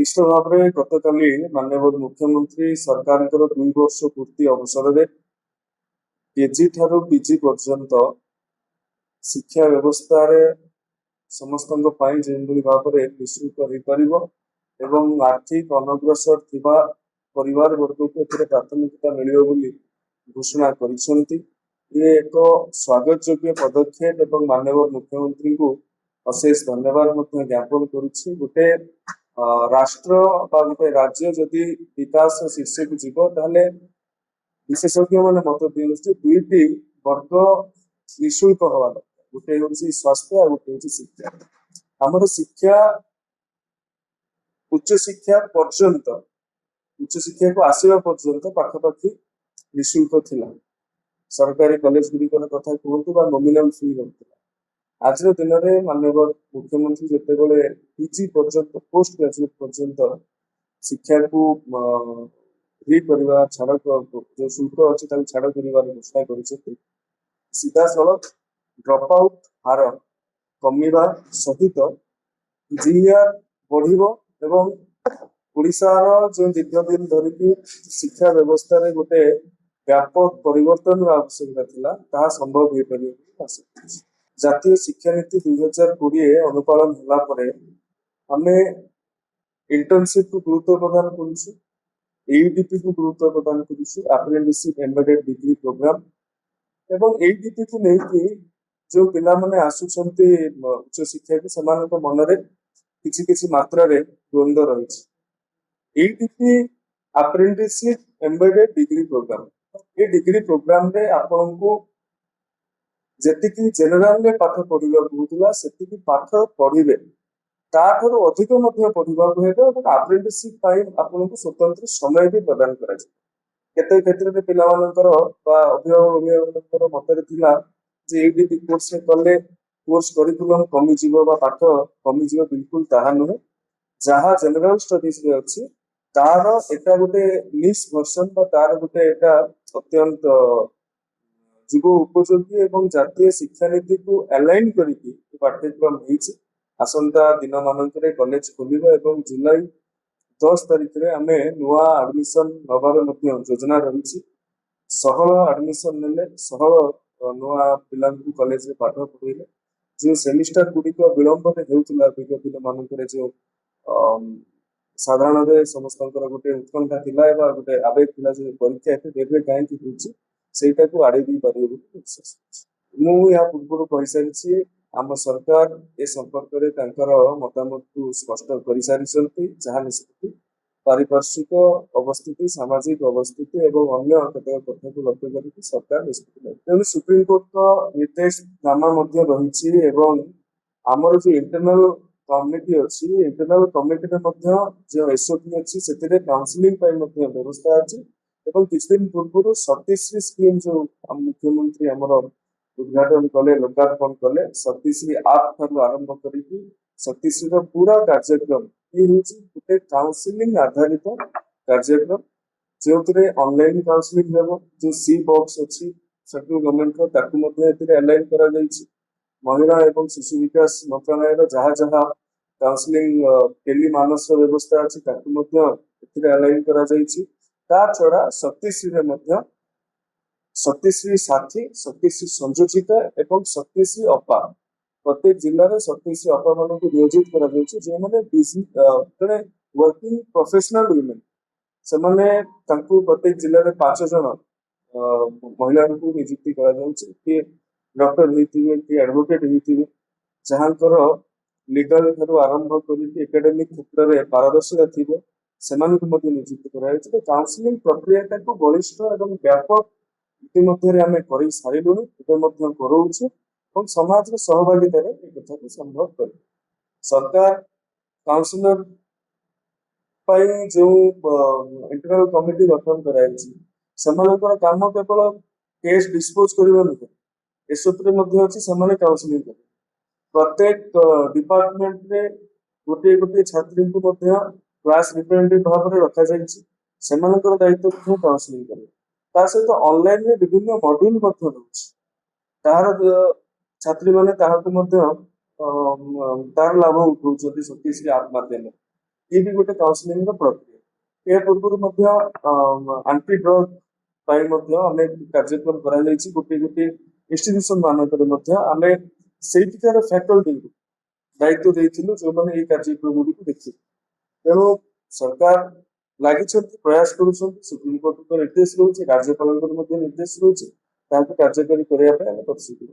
ନିଶ୍ଚିତ ଭାବରେ ଗତକାଲି ମାନ୍ୟବର ମୁଖ୍ୟମନ୍ତ୍ରୀ ସରକାରଙ୍କର 2 ବର୍ଷ ପୂର୍ତ୍ତି ଅବସରରେ କେଜି ଠାରୁ ପିଜି ପର୍ଯ୍ୟନ୍ତ ଶିକ୍ଷା ବ୍ୟବସ୍ଥାରେ ସମସ୍ତଙ୍କ ପାଇଁ ଯେଉଁଭଳି ଭାବରେ ନିଃଶୁଳ୍କ ହେଇପାରିବ ଏବଂ ଆର୍ଥିକ ଅନଗ୍ରସର ଥିବା ପରିବାର ବର୍ଗକୁ ଏଥିରେ ପ୍ରାଥମିକତା ମିଳିବ ବୋଲି ଘୋଷଣା କରିଛନ୍ତି। ଇଏ ଏକ ସ୍ୱାଗତଯୋଗ୍ୟ ପଦକ୍ଷେପ ଏବଂ ମାନ୍ୟବର ମୁଖ୍ୟମନ୍ତ୍ରୀଙ୍କୁ ଅଶେଷ ଧନ୍ୟବାଦ ମଧ୍ୟ ଜ୍ଞାପନ କରୁଛି। ଗୋଟେ ରାଷ୍ଟ୍ର ବା ଗୋଟେ ରାଜ୍ୟ ଯଦି ବିକାଶ ଶୀର୍ଷକୁ ଯିବ ତାହେଲେ ବିଶେଷଜ୍ଞ ମାନେ ମତ ଦିଅନ୍ତି ଦୁଇଟି ବର୍ଗ ନିଃଶୁଳ୍କ ହବା ଦରକାର। ଗୋଟେ ହେଉଛି ସ୍ୱାସ୍ଥ୍ୟ ଆଉ ଗୋଟେ ହେଉଛି ଶିକ୍ଷା। ଆମର ଶିକ୍ଷା ଉଚ୍ଚଶିକ୍ଷା ପର୍ଯ୍ୟନ୍ତ ଉଚ୍ଚଶିକ୍ଷାକୁ ଆସିବା ପର୍ଯ୍ୟନ୍ତ ପାଖାପାଖି ନିଃଶୁଳ୍କ ଥିଲା। ସରକାରୀ କଲେଜ ଗୁଡ଼ିକର କଥା କୁହନ୍ତୁ ବା ନୋମିନାଲ ଫି ରହୁଥିଲା। ଆଜିର ଦିନରେ ମାନ୍ୟବର ମୁଖ୍ୟମନ୍ତ୍ରୀ ଯେତେବେଳେ ପିଜି ପର୍ଯ୍ୟନ୍ତ ପୋଷ୍ଟ ଗ୍ରାଜୁଏଟ ପର୍ଯ୍ୟନ୍ତ ଶିକ୍ଷାକୁ ଫ୍ରି କରିବା ଛାଡ଼ ଯୋଉ ଶୁଳ୍କ ଅଛି ତାକୁ ଛାଡ଼ କରିବାର ଘୋଷଣା କରିଛନ୍ତି। ସିଧାସଳଖ ଡ୍ରପ୍ ଆଉଟ୍ ହାର କମିବା ସହିତ ଜିଆର ବଢିବ ଏବଂ ଓଡ଼ିଶାର ଯେଉଁ ଦୀର୍ଘଦିନ ଧରିକି ଶିକ୍ଷା ବ୍ୟବସ୍ଥାରେ ଗୋଟେ ବ୍ୟାପକ ପରିବର୍ତ୍ତନର ଆବଶ୍ୟକତା ଥିଲା ତାହା ସମ୍ଭବ ହୋଇପାରିବ ବୋଲି ଆଶା କରୁଛି। ଜାତୀୟ ଶିକ୍ଷାନୀତି 2020 ଅନୁପାଳନ ହେଲା ପରେ ଆମେ ଇଣ୍ଟର୍ନସିପ କୁ ଗୁରୁତ୍ୱ ପ୍ରଦାନ କରୁଛୁ, ଏୟୁଡିପି କୁ ଗୁରୁତ୍ୱ ପ୍ରଦାନ କରୁଛୁ, ଆପ୍ରେଣ୍ଟିସସିପ୍ ଏମ୍ବେଡେଡ୍ ଡିଗ୍ରୀ ପ୍ରୋଗ୍ରାମ ଏବଂ ଏୟୁଡିପି କୁ ନେଇକି ଯେଉଁ ପିଲାମାନେ ଆସୁଛନ୍ତି ଉଚ୍ଚଶିକ୍ଷାକୁ ସେମାନଙ୍କ ମନରେ କିଛି କିଛି ମାତ୍ରାରେ ଦ୍ୱନ୍ଦ୍ୱ ରହିଛି। ଏୟୁଡିପି ଆପ୍ରେଣ୍ଟିସସିପ୍ ଏମ୍ବେଡେଡ୍ ଡିଗ୍ରୀ ପ୍ରୋଗ୍ରାମ, ଏ ଡିଗ୍ରୀ ପ୍ରୋଗ୍ରାମରେ ଆପଣଙ୍କୁ ଯେତିକି ଜେନେରାଲରେ ପାଠ ପଢିବାକୁ ହଉଥିଲା ସେତିକି ପାଠ ପଢିବେ, ତାଠାରୁ ଅଧିକ ମଧ୍ୟ ପଢିବାକୁ ହେବ ଏବଂ ଆପ୍ରେଣ୍ଟିସସିପ୍ ପାଇଁ ଆପଣଙ୍କୁ ସ୍ୱତନ୍ତ୍ର ସମୟ ବି ପ୍ରଦାନ କରାଯିବ। କେତେ କ୍ଷେତ୍ରରେ ପିଲାମାନଙ୍କର ବା ଅଭିଭାବକଙ୍କର ମତରେ ଥିଲା ଯେ ଏୟୁଡିପି କୋର୍ସରେ କଲେ କୋର୍ସ କରିକୁଲମ କମିଯିବ ବା ପାଠ କମିଯିବ। ବିଲକୁଲ ତାହା ନୁହେଁ। ଯାହା ଜେନେରାଲ ଷ୍ଟଡିଜରେ ଅଛି ତାର ଏଟା ଗୋଟେ ନିସ୍ ଭର୍ସନ ବା ତାର ଗୋଟେ ଏଟା ଅତ୍ୟନ୍ତ ଯୁଗ ଉପଯୋଗୀ ଏବଂ ଜାତୀୟ ଶିକ୍ଷାନୀତିକୁ ଆଲାଇନ କରିକି ପାଠ୍ୟକ୍ରମ ହେଇଛି। ଆସନ୍ତା ଦିନ ମାନଙ୍କରେ କଲେଜ ଖୋଲିବ ଏବଂ ଜୁଲାଇ 10 ତାରିଖରେ ଆମେ ନୂଆ ଆଡମିସନ ହବାର ମଧ୍ୟ ଯୋଜନା ରହିଛି। ଷୋହଳ ଆଡମିସନ ନେଲେ 16 ନୂଆ ପିଲାଙ୍କୁ କଲେଜରେ ପାଠ ପଢେଇଲେ ଯେଉଁ ସେମିଷ୍ଟାର ଗୁଡିକ ବିଳମ୍ବରେ ହେଉଥିଲା ବିଗତ ଦିନ ମାନଙ୍କରେ ଯେଉଁ ସାଧାରଣରେ ସମସ୍ତଙ୍କର ଗୋଟେ ଉତ୍କଣ୍ଠା ଥିଲା ଏବଂ ଗୋଟେ ଆବେଗ ଥିଲା ଯେ ପରୀକ୍ଷା ଏବେ କାହିଁକି ହଉଛି ସେଇଟାକୁ ଆଡେଇ ଦେଇ ପାରିବ ବୋଲି ବିଶ୍ୱାସ କରୁଛି। ମୁଁ ଏହା ପୂର୍ବରୁ କହିସାରିଛି ଆମ ସରକାର ଏ ସମ୍ପର୍କରେ ତାଙ୍କର ମତାମତକୁ ସ୍ପଷ୍ଟ କରିସାରିଛନ୍ତି। ଯାହା ନିଷ୍ପତ୍ତି ପାରିପାର୍ଶ୍ୱିକ ଅବସ୍ଥିତି, ସାମାଜିକ ଅବସ୍ଥିତି ଏବଂ ଅନ୍ୟ କେତେକ କଥାକୁ ଲକ୍ଷ୍ୟ କରିକି ସରକାର ନିଷ୍ପତ୍ତି ନେବେ। ତେଣୁ ସୁପ୍ରିମକୋର୍ଟଙ୍କ ନିର୍ଦ୍ଦେଶନାମା ମଧ୍ୟ ରହିଛି ଏବଂ ଆମର ଯୋଉ ଇଣ୍ଟରନାଲ କମିଟି ଅଛି, ଇଣ୍ଟରନାଲ କମିଟିରେ ମଧ୍ୟ ଯେଉଁ ଏସଓପି ଅଛି ସେଥିରେ କାଉନସିଲିଂ ପାଇଁ ମଧ୍ୟ ବ୍ୟବସ୍ଥା ଅଛି ଏବଂ କିଛି ଦିନ ପୂର୍ବରୁ ସତୀଶ୍ରୀ ସ୍କିମ୍ ଯୋଉ ମୁଖ୍ୟମନ୍ତ୍ରୀ ଆମର ଉଦ୍ଘାଟନ କଲେ, ଲୋକାର୍ପଣ କଲେ, ସତୀଶ୍ରୀ ଆପ୍ ଠାରୁ ଆରମ୍ଭ କରିକି ସତୀଶ୍ରୀର ପୁରା କାର୍ଯ୍ୟକ୍ରମ ଇଏ ହେଉଛି ଗୋଟେ କାଉନସିଲିଂ ଆଧାରିତ କାର୍ଯ୍ୟକ୍ରମ ଯେଉଁଥିରେ ଅନଲାଇନ କାଉନସିଲିଂ ହେବ। ଯୋଉ ସି ବକ୍ସ ଅଛି ସେଣ୍ଟ୍ରାଲ ଗଭର୍ଣ୍ଣମେଣ୍ଟର ତାକୁ ମଧ୍ୟ ଏଥିରେ ଆଲାଇନ କରାଯାଇଛି। ମହିଳା ଏବଂ ଶିଶୁ ବିକାଶ ମନ୍ତ୍ରଣାଳୟର ଯାହା ଯାହା କାଉନସିଲିଂ ଟେଲି ମାନସର ବ୍ୟବସ୍ଥା ଅଛି ତାକୁ ମଧ୍ୟ ଏଥିରେ ଆଲାଇନ କରାଯାଇଛି। ତା ଛଡା ସତୀଶ୍ରୀରେ ମଧ୍ୟ ସତୀଶ୍ରୀ ସାଥୀ, ସତୀଶ୍ରୀ ସଂଯୋଜିକା ଏବଂ ସତୀଶ୍ରୀ ଅପା ପ୍ରତ୍ୟେକ ଜିଲ୍ଲାରେ ସତୀଶ୍ରୀ ଅପା ମାନଙ୍କୁ ନିୟୋଜିତ କରାଯାଉଛି ଯେଉଁମାନେ ଜଣେ ୱାର୍କିଂ ପ୍ରଫେସନାଲ ୱିମେନ୍। ସେମାନେ ତାଙ୍କୁ ପ୍ରତ୍ୟେକ ଜିଲ୍ଲାରେ 5 ଜଣ ମହିଳାଙ୍କୁ ନିଯୁକ୍ତି କରାଯାଉଛି। କିଏ ଡକ୍ଟର ହେଇଥିବେ, କିଏ ଆଡଭୋକେଟ ହେଇଥିବେ, ଯାହାଙ୍କର ଲିଗାଲ ଠାରୁ ଆରମ୍ଭ କରିକି ଏକାଡେମିକ କ୍ଷେତ୍ରରେ ପାରଦର୍ଶିତା ଥିବ ସେମାନଙ୍କୁ ମଧ୍ୟ ନିଯୁକ୍ତି କରାଯାଇଛି। କାଉନସିଲିଂ ପ୍ରକ୍ରିୟାଟାକୁ ବଳିଷ୍ଠ ଏବଂ ବ୍ୟାପକ ଇତିମଧ୍ୟରେ ଆମେ କରି ସାରିଲୁଣି, ଏବେ ମଧ୍ୟ କରଉଛୁ ଏବଂ ସମାଜର ସହଭାଗିତାରେ ଏ କଥାକୁ ସମ୍ଭବ କରିବୁ। ସରକାର କାଉନସିଲର ପାଇଁ ଯେଉଁ ଇଣ୍ଟରନାଲ କମିଟି ଗଠନ କରାଯାଇଛି ସେମାନଙ୍କର କାମ କେବଳ କେସ୍ ଡିସ୍ପୋଜ କରିବା ନୁହେଁ, ଏସବୁରେ ମଧ୍ୟ ଅଛି ସେମାନେ କାଉନସିଲିଂ କରିବେ। ପ୍ରତ୍ୟେକ ଡିପାର୍ଟମେଣ୍ଟରେ ଗୋଟିଏ ଗୋଟିଏ ଛାତ୍ରୀଙ୍କୁ ମଧ୍ୟ କ୍ଲାସ ରିପ୍ରେଜେଣ୍ଟେଟିଭ ଭାବରେ ରଖାଯାଇଛି, ସେମାନଙ୍କର ଦାୟିତ୍ୱ ମଧ୍ୟ କାଉନସିଲିଂ କରିବେ। ତା ସହିତ ଅନଲାଇନରେ ବିଭିନ୍ନ ମଡ୍ୟୁଲ ମଧ୍ୟ ରହୁଛି, ତାହାର ଛାତ୍ରୀମାନେ ତାହାକୁ ମଧ୍ୟ ତାର ଲାଭ ଉଠାଉଛନ୍ତି ସତୀଶ୍ରୀ ଆପ୍ ମାଧ୍ୟମରେ। ये भी गोटे काउंसलिंग प्रक्रिया या पूर्व आंटी ड्रग आम कार्यक्रम कराई गोटे गोटे इन्स्टिट्यूशन मानक आम सेठिकार फैकल्टी दायित्व देथिलु जो माने ये कार्यक्रम गुडी देखि तेणु सरकार लगी प्रयास करुछन सुप्रीम कोर्ट निर्देश रोचे राज्यपाल निर्देश रोचे कार्यकारी करने प्रतिश्रुति